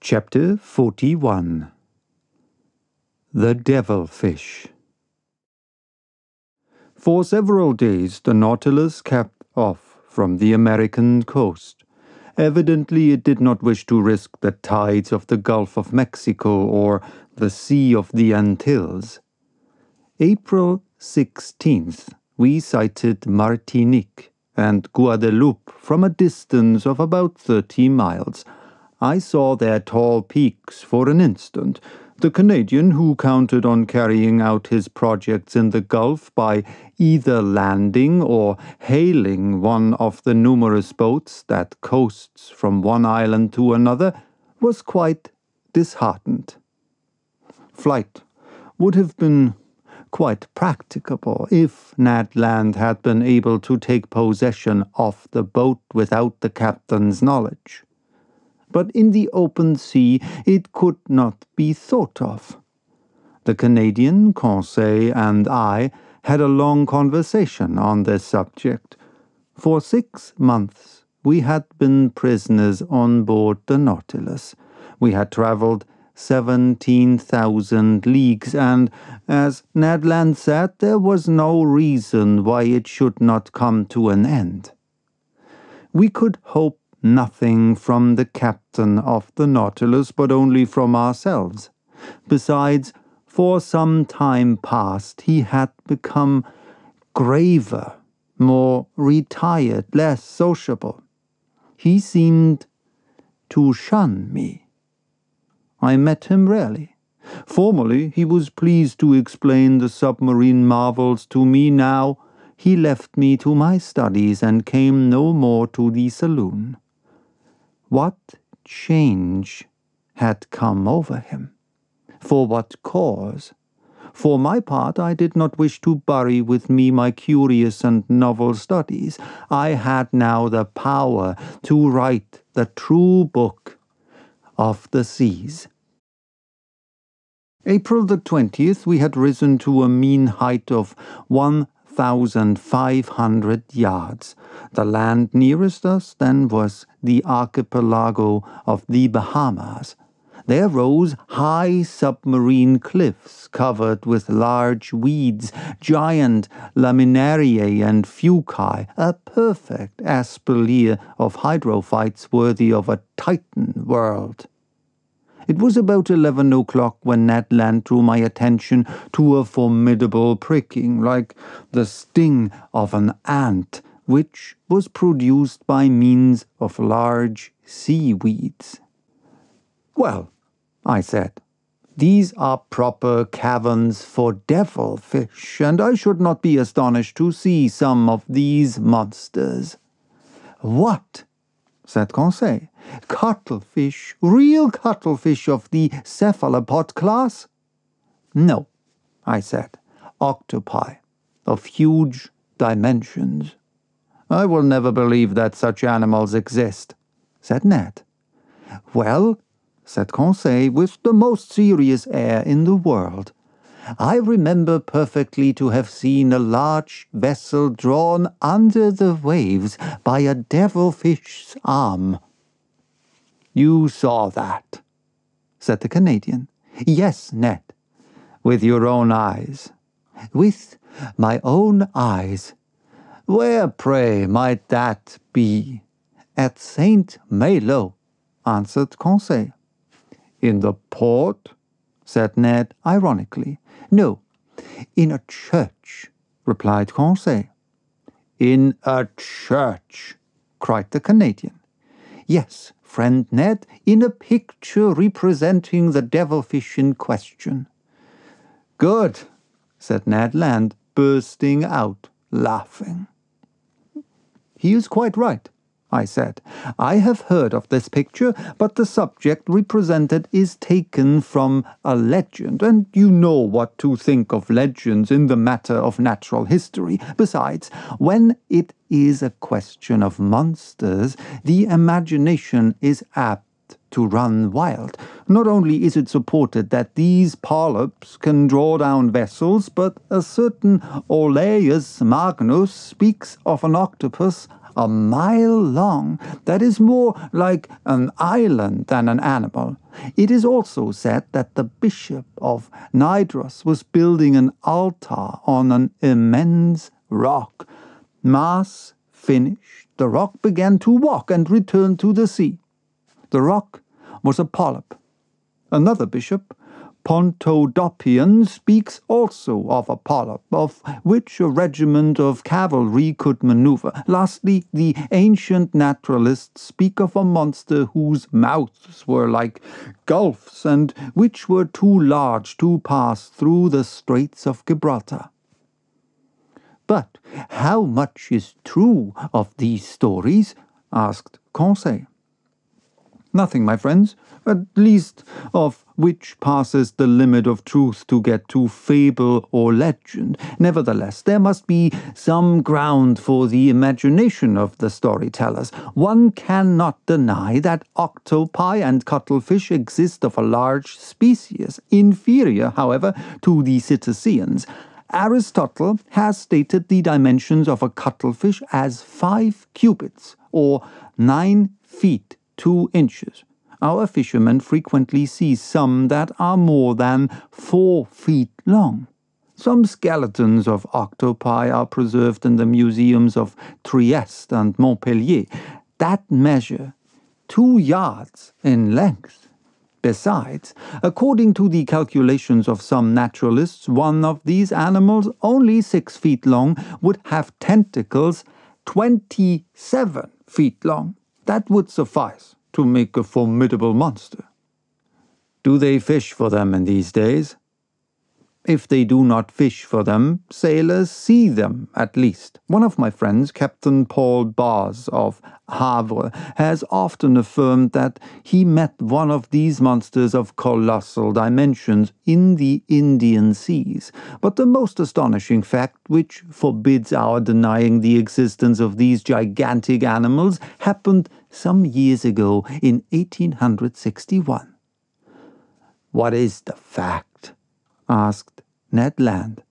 Chapter 41. The Devilfish. For several days the Nautilus kept off from the American coast. Evidently it did not wish to risk the tides of the Gulf of Mexico or the Sea of the Antilles. April 16th, we sighted Martinique and Guadeloupe from a distance of about 30 miles. I saw their tall peaks for an instant. The Canadian, who counted on carrying out his projects in the Gulf by either landing or hailing one of the numerous boats that coasts from one island to another, was quite disheartened. Flight would have been quite practicable if Ned Land had been able to take possession of the boat without the captain's knowledge. But in the open sea it could not be thought of. The Canadian, Conseil, and I had a long conversation on this subject. For 6 months we had been prisoners on board the Nautilus. We had travelled 17,000 leagues, and, as Ned Land said, there was no reason why it should not come to an end. We could hope nothing from the captain of the Nautilus, but only from ourselves. Besides, for some time past he had become graver, more retired, less sociable. He seemed to shun me. I met him rarely. Formerly he was pleased to explain the submarine marvels to me. Now he left me to my studies and came no more to the saloon. What change had come over him? For what cause? For my part, I did not wish to bury with me my curious and novel studies. I had now the power to write the true book of the seas. April the 20th, we had risen to a mean height of 1,500 yards. The land nearest us then was the archipelago of the Bahamas. There rose high submarine cliffs covered with large weeds, giant laminariae and fuci, a perfect espalier of hydrophytes worthy of a Titan world. It was about 11 o'clock when Ned Land drew my attention to a formidable pricking, like the sting of an ant, which was produced by means of large seaweeds. "Well," I said, "these are proper caverns for devilfish, and I should not be astonished to see some of these monsters." "What?" said Conseil. "Cuttlefish, real cuttlefish of the cephalopod class?" "No," I said, "octopi of huge dimensions." "I will never believe that such animals exist," said Ned. "Well," said Conseil, with the most serious air in the world, "I remember perfectly to have seen a large vessel drawn under the waves by a devilfish's arm." "You saw that?" said the Canadian. "Yes, Ned." "With your own eyes?" "With my own eyes." "Where, pray, might that be?" "At St. Malo," answered Conseil. "In the port?" said Ned ironically. "No, in a church," replied Conseil. "In a church?" cried the Canadian. "Yes, friend Ned, in a picture representing the devilfish in question." "Good," said Ned Land, bursting out laughing. "He is quite right," I said. "I have heard of this picture, but the subject represented is taken from a legend, and you know what to think of legends in the matter of natural history. Besides, when it is a question of monsters, the imagination is apt to run wild. Not only is it supported that these polyps can draw down vessels, but a certain Olaus Magnus speaks of an octopus a mile long, that is more like an island than an animal. It is also said that the bishop of Nidros was building an altar on an immense rock. Mass finished, the rock began to walk and returned to the sea. The rock was a polyp. Another bishop, Pontodopian, speaks also of a polyp, of which a regiment of cavalry could maneuver. Lastly, the ancient naturalists speak of a monster whose mouths were like gulfs, and which were too large to pass through the Straits of Gibraltar. But how much is true of these stories? Asked Conseil. Nothing, my friends, at least of which passes the limit of truth to get to fable or legend. Nevertheless, there must be some ground for the imagination of the storytellers. One cannot deny that octopi and cuttlefish exist of a large species, inferior, however, to the cetaceans. Aristotle has stated the dimensions of a cuttlefish as 5 cubits, or 9 feet 2 inches. Our fishermen frequently see some that are more than 4 feet long. Some skeletons of octopi are preserved in the museums of Trieste and Montpellier that measure 2 yards in length. Besides, according to the calculations of some naturalists, one of these animals, only 6 feet long, would have tentacles 27 feet long. That would suffice to make a formidable monster. Do they fish for them in these days? If they do not fish for them, sailors see them, at least. One of my friends, Captain Paul Baz of Havre, has often affirmed that he met one of these monsters of colossal dimensions in the Indian seas. But the most astonishing fact, which forbids our denying the existence of these gigantic animals, happened some years ago in 1861. What is the fact? Asked Ned Land.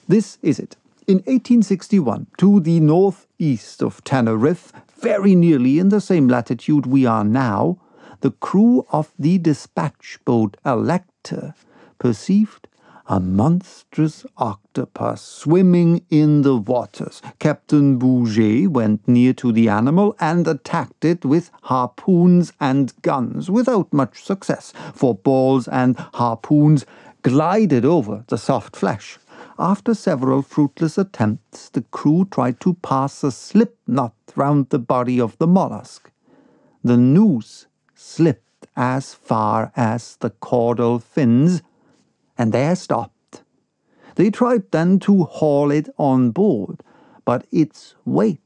This is it. In 1861, to the northeast of Tenerife, very nearly in the same latitude we are now, the crew of the dispatch boat Elector perceived a monstrous octopus swimming in the waters. Captain Bouget went near to the animal and attacked it with harpoons and guns, without much success, for balls and harpoons glided over the soft flesh. After several fruitless attempts, the crew tried to pass a slip knot round the body of the mollusk. The noose slipped as far as the caudal fins, and there stopped. They tried then to haul it on board, but its weight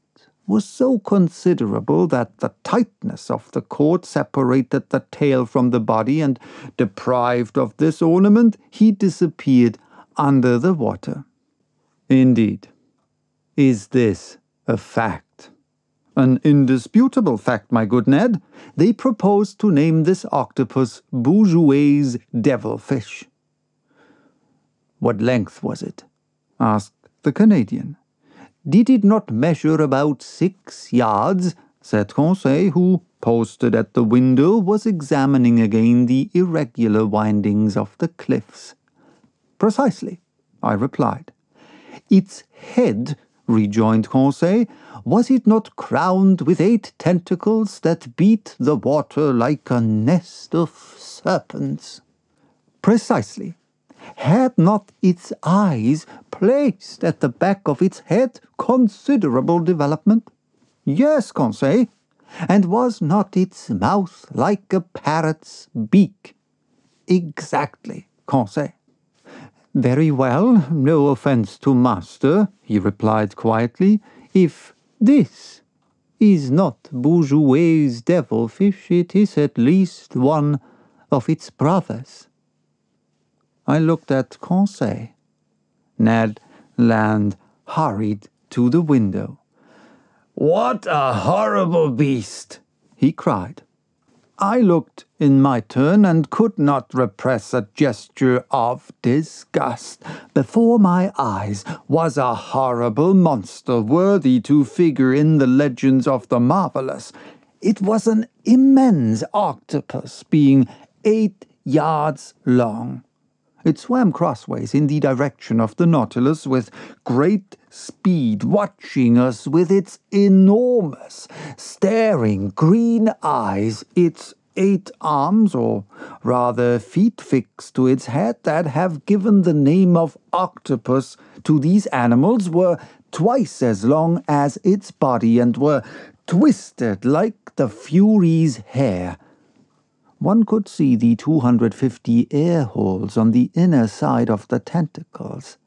was so considerable that the tightness of the cord separated the tail from the body, and deprived of this ornament, he disappeared under the water. Indeed. Is this a fact? An indisputable fact, my good Ned. They proposed to name this octopus Bouguet's Devilfish. What length was it? Asked the Canadian. Did it not measure about 6 yards? Said Conseil, who, posted at the window, was examining again the irregular windings of the cliffs. Precisely, I replied. Its head, rejoined Conseil, was it not crowned with 8 tentacles that beat the water like a nest of serpents? Precisely. Had not its eyes, placed at the back of its head, considerable development? Yes, Conseil. And was not its mouth like a parrot's beak? Exactly, Conseil. Very well, no offence to master, he replied quietly. If this is not Bouguet's devilfish, it is at least one of its brothers. I looked at Conseil. Ned Land hurried to the window. What a horrible beast! He cried. I looked in my turn and could not repress a gesture of disgust. Before my eyes was a horrible monster worthy to figure in the legends of the marvelous. It was an immense octopus, being 8 yards long. It swam crossways in the direction of the Nautilus with great speed, watching us with its enormous, staring green eyes, its 8 arms, or rather feet fixed to its head, that have given the name of octopus to these animals, were twice as long as its body and were twisted like the Fury's hair. One could see the 250 air holes on the inner side of the tentacles.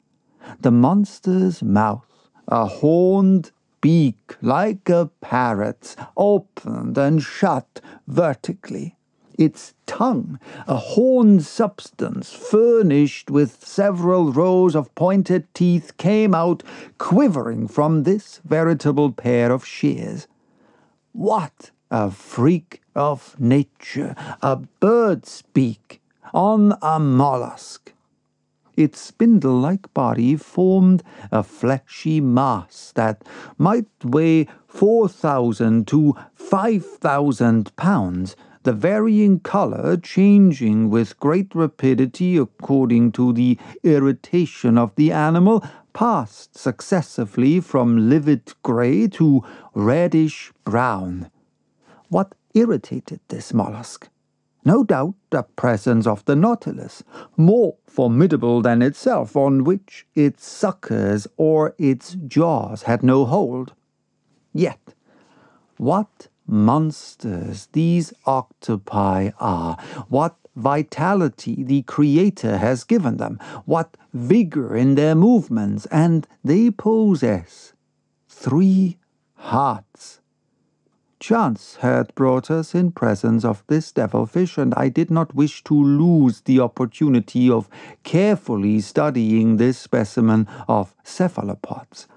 The monster's mouth, a horned beak like a parrot's, opened and shut vertically. Its tongue, a horned substance furnished with several rows of pointed teeth, came out quivering from this veritable pair of shears. What a freak of nature, a bird's beak on a mollusk. Its spindle-like body formed a fleshy mass that might weigh 4,000 to 5,000 pounds, the varying color changing with great rapidity according to the irritation of the animal, passed successively from livid gray to reddish brown. What irritated this mollusk? No doubt the presence of the Nautilus, more formidable than itself, on which its suckers or its jaws had no hold. Yet, what monsters these octopi are! What vitality the Creator has given them! What vigor in their movements! And they possess 3 hearts. Chance had brought us in presence of this devilfish, and I did not wish to lose the opportunity of carefully studying this specimen of cephalopods.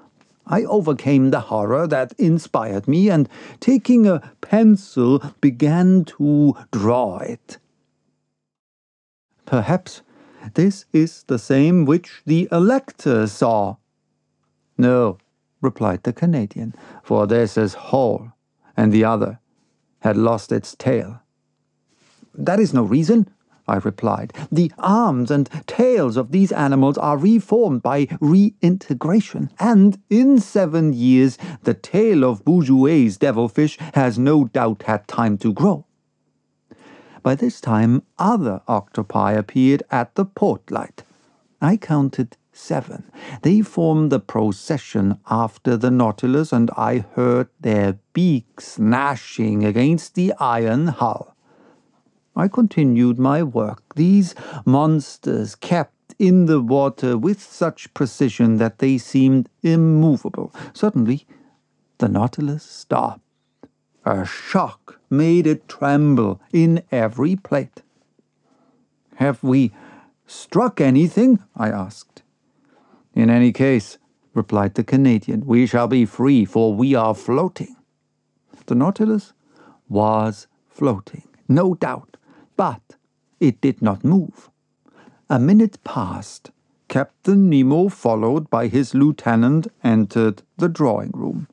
I overcame the horror that inspired me, and taking a pencil began to draw it. Perhaps this is the same which the Elector saw. No, replied the Canadian, for this is whole, and the other had lost its tail. That is no reason, I replied. The arms and tails of these animals are reformed by reintegration, and in 7 years the tail of Bouguer's devilfish has no doubt had time to grow. By this time other octopi appeared at the port light. I counted 7. They formed the procession after the Nautilus, and I heard their beaks gnashing against the iron hull. I continued my work. These monsters kept in the water with such precision that they seemed immovable. Suddenly, the Nautilus stopped. A shock made it tremble in every plate. "Have we struck anything?" I asked. "In any case," replied the Canadian, "we shall be free, for we are floating." The Nautilus was floating, no doubt, but it did not move. A minute passed. Captain Nemo, followed by his lieutenant, entered the drawing-room.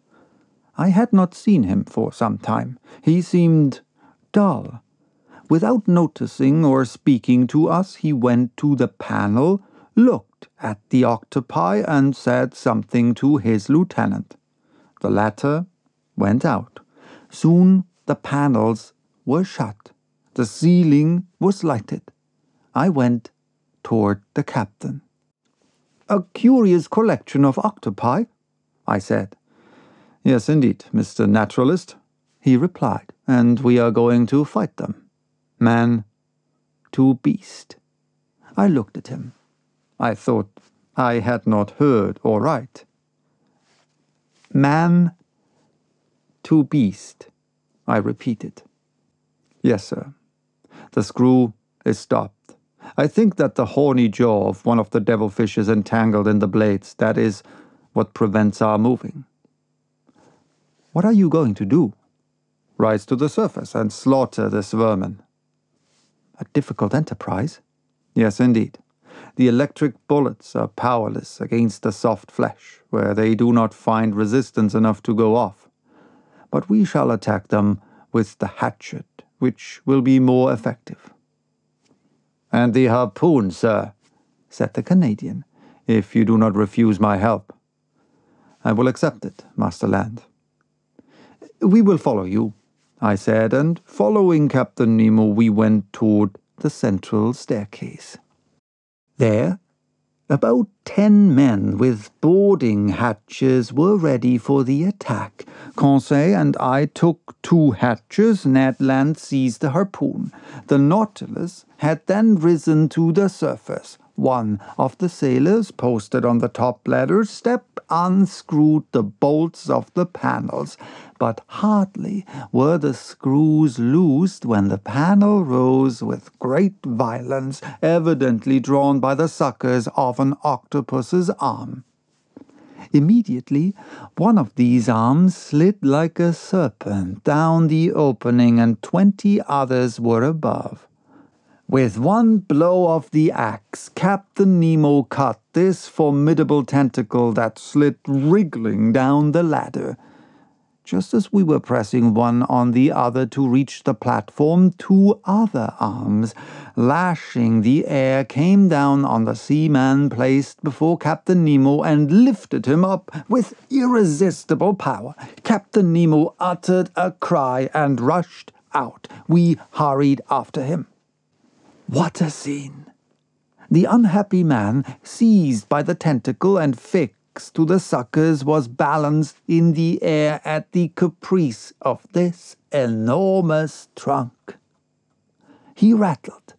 I had not seen him for some time. He seemed dull. Without noticing or speaking to us, he went to the panel, looked at the octopi, and said something to his lieutenant. The latter went out. Soon the panels were shut. The ceiling was lighted. I went toward the captain. "A curious collection of octopi," I said. "Yes, indeed, Mr. Naturalist," he replied, "and we are going to fight them. Man to beast." I looked at him. I thought I had not heard aright. "Man to beast," I repeated. "Yes, sir. The screw is stopped. I think that the horny jaw of one of the devilfish is entangled in the blades. That is what prevents our moving." "What are you going to do?" rise to the surface and slaughter this vermin. A difficult enterprise? Yes, indeed. The electric bullets are powerless against the soft flesh, where they do not find resistance enough to go off. But we shall attack them with the hatchet, which will be more effective. "And the harpoon, sir," said the Canadian, "if you do not refuse my help." "I will accept it, Master Land." "We will follow you," I said, and following Captain Nemo we went toward the central staircase. There, about 10 men with boarding hatches were ready for the attack. Conseil and I took 2 hatches, Ned Land seized the harpoon. The Nautilus had then risen to the surface. One of the sailors, posted on the top ladder, unscrewed the bolts of the panels, but hardly were the screws loosed when the panel rose with great violence, evidently drawn by the suckers of an octopus's arm. Immediately, one of these arms slid like a serpent down the opening, and 20 others were above. With one blow of the axe, Captain Nemo cut this formidable tentacle that slid wriggling down the ladder. Just as we were pressing one on the other to reach the platform, 2 other arms, lashing the air, came down on the seaman placed before Captain Nemo and lifted him up with irresistible power. Captain Nemo uttered a cry and rushed out. We hurried after him. What a scene! The unhappy man, seized by the tentacle and fixed to the suckers, was balanced in the air at the caprice of this enormous trunk. He rattled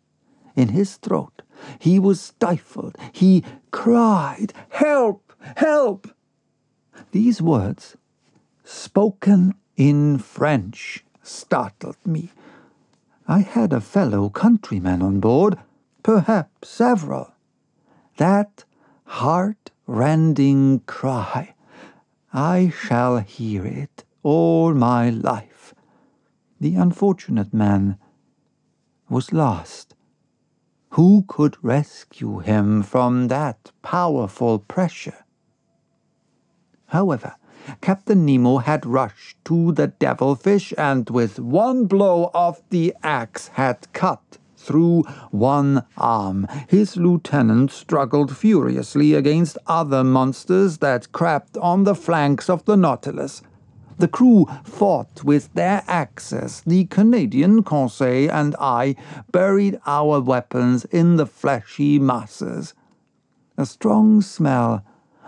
in his throat. He was stifled. He cried, "Help! Help!" These words, spoken in French, startled me. I had a fellow countryman on board, perhaps several. That heart-rending cry, I shall hear it all my life. The unfortunate man was lost. Who could rescue him from that powerful pressure? However, Captain Nemo had rushed to the Devilfish and with one blow of the axe had cut through one arm. His lieutenant struggled furiously against other monsters that crept on the flanks of the Nautilus. The crew fought with their axes. The Canadian, Conseil, and I buried our weapons in the fleshy masses. A strong smell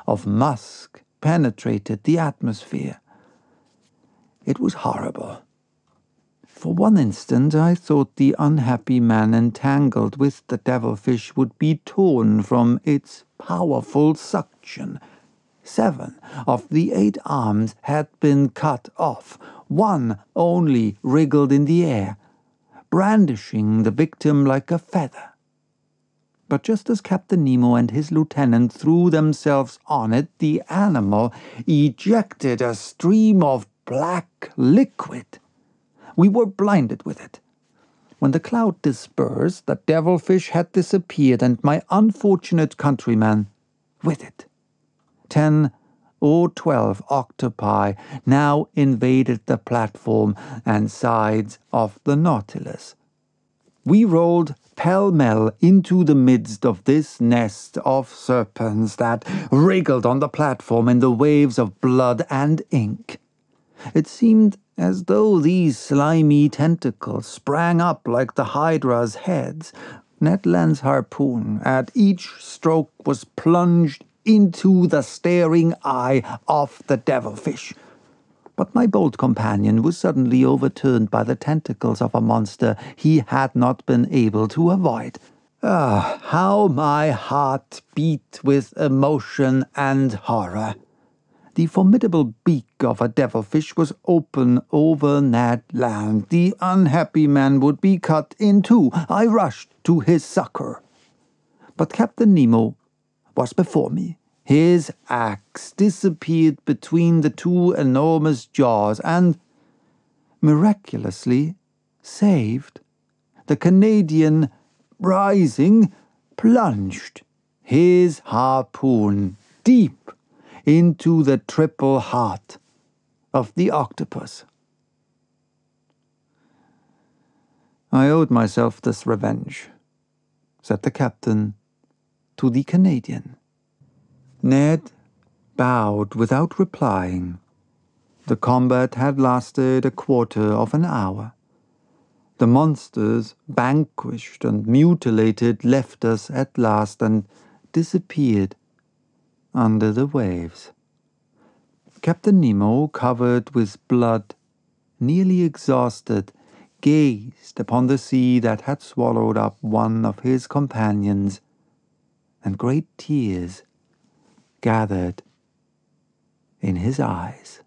of musk penetrated the atmosphere. It was horrible. For one instant I thought the unhappy man entangled with the devilfish would be torn from its powerful suction. 7 of the 8 arms had been cut off. 1 only wriggled in the air, brandishing the victim like a feather. But just as Captain Nemo and his lieutenant threw themselves on it, the animal ejected a stream of black liquid. We were blinded with it. When the cloud dispersed, the devilfish had disappeared, and my unfortunate countryman with it. 10 or 12 octopi now invaded the platform and sides of the Nautilus. We rolled pell-mell into the midst of this nest of serpents that wriggled on the platform in the waves of blood and ink. It seemed as though these slimy tentacles sprang up like the Hydra's heads. Ned Land's harpoon at each stroke was plunged into the staring eye of the devilfish. But my bold companion was suddenly overturned by the tentacles of a monster he had not been able to avoid. Ah, how my heart beat with emotion and horror. The formidable beak of a devilfish was open over Ned Land. The unhappy man would be cut in 2. I rushed to his succor. But Captain Nemo was before me. His axe disappeared between the 2 enormous jaws, and miraculously saved, the Canadian, rising, plunged his harpoon deep into the triple heart of the octopus. I owed myself this revenge, said the captain to the Canadian. Ned bowed without replying. The combat had lasted a quarter of an hour. The monsters, vanquished and mutilated, left us at last and disappeared under the waves. Captain Nemo, covered with blood, nearly exhausted, gazed upon the sea that had swallowed up one of his companions, and great tears gathered in his eyes.